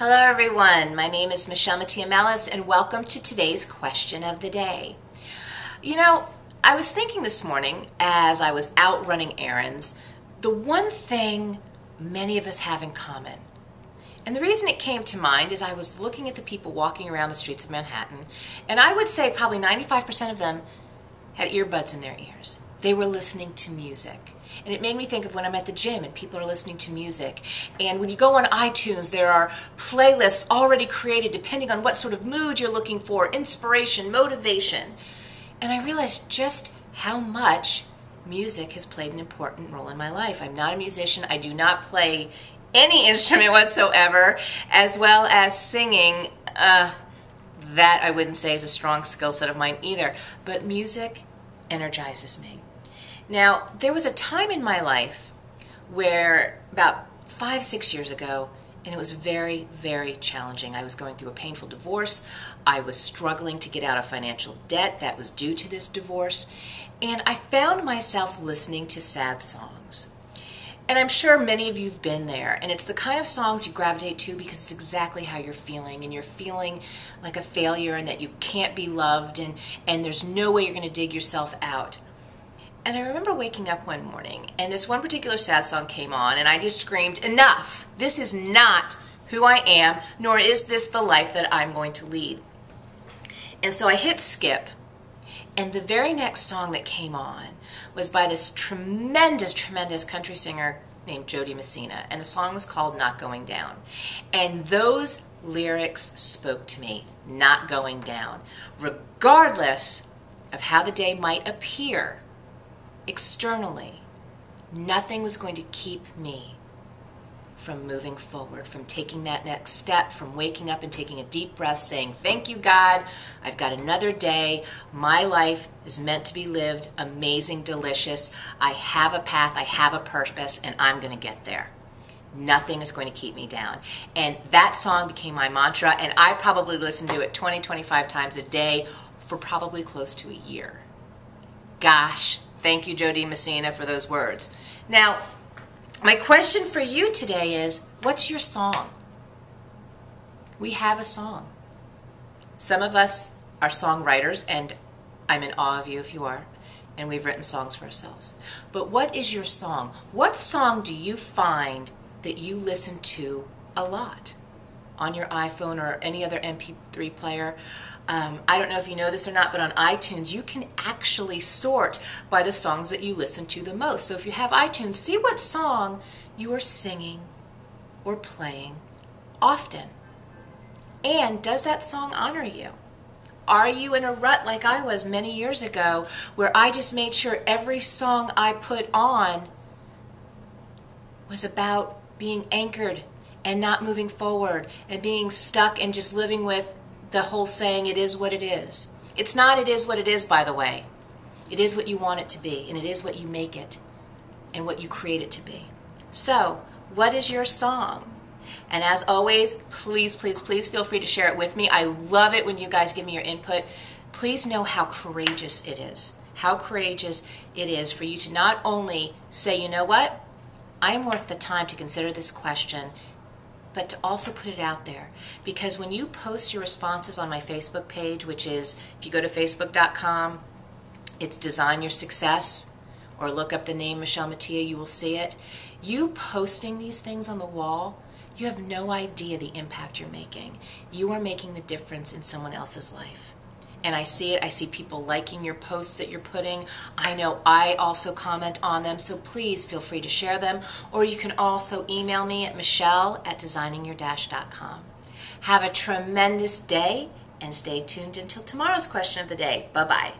Hello everyone, my name is Michele and welcome to today's question of the day. You know, I was thinking this morning as I was out running errands, the one thing many of us have in common. And the reason it came to mind is I was looking at the people walking around the streets of Manhattan, and I would say probably 95% of them had earbuds in their ears. They were listening to music. And it made me think of when I'm at the gym and people are listening to music. And when you go on iTunes, there are playlists already created depending on what sort of mood you're looking for, inspiration, motivation. And I realized just how much music has played an important role in my life. I'm not a musician. I do not play any instrument whatsoever, as well as singing. That I wouldn't say is a strong skill set of mine either. But music energizes me. Now, there was a time in my life where about 5-6 years ago, and it was very, very challenging. I was going through a painful divorce. I was struggling to get out of financial debt that was due to this divorce. And I found myself listening to sad songs. And I'm sure many of you have been there. And it's the kind of songs you gravitate to because it's exactly how you're feeling. And you're feeling like a failure and that you can't be loved and there's no way you're going to dig yourself out. And I remember waking up one morning, and this one particular sad song came on, and I just screamed, "Enough! This is not who I am, nor is this the life that I'm going to lead." And so I hit skip, and the very next song that came on was by this tremendous, tremendous country singer named Jody Messina, and the song was called "Not Going Down." And those lyrics spoke to me, not going down. Regardless of how the day might appear, externally, nothing was going to keep me from moving forward, from taking that next step, from waking up and taking a deep breath, saying, "Thank you, God, I've got another day. My life is meant to be lived, amazing, delicious. I have a path, I have a purpose, and I'm going to get there. Nothing is going to keep me down." And that song became my mantra, and I probably listened to it 20, 25 times a day for probably close to a year. Gosh. Thank you, Jody Messina, for those words. Now, my question for you today is, what's your song? We have a song. Some of us are songwriters, and I'm in awe of you if you are, and we've written songs for ourselves. But what is your song? What song do you find that you listen to a lot on your iPhone or any other MP3 player? I don't know if you know this or not, but on iTunes you can actually sort by the songs that you listen to the most. So if you have iTunes, see what song you are singing or playing often. And does that song honor you? Are you in a rut like I was many years ago, where I just made sure every song I put on was about being anchored and not moving forward and being stuck and just living with the whole saying, "It is what it is"? It's not "it is what it is," by the way. It is what you want it to be, and it is what you make it and what you create it to be. So, what is your song? And as always, please, please, please feel free to share it with me. I love it when you guys give me your input. Please know how courageous it is. How courageous it is for you to not only say, "You know what? I am worth the time to consider this question," but to also put it out there. Because when you post your responses on my Facebook page, which is, if you go to facebook.com, it's Design Your Success, or look up the name Michele Mattia, you will see it. You posting these things on the wall, you have no idea the impact you're making. You are making the difference in someone else's life. And I see it. I see people liking your posts that you're putting. I know I also comment on them, so please feel free to share them. Or you can also email me at michele@designingyourdash.com. Have a tremendous day, and stay tuned until tomorrow's question of the day. Bye-bye.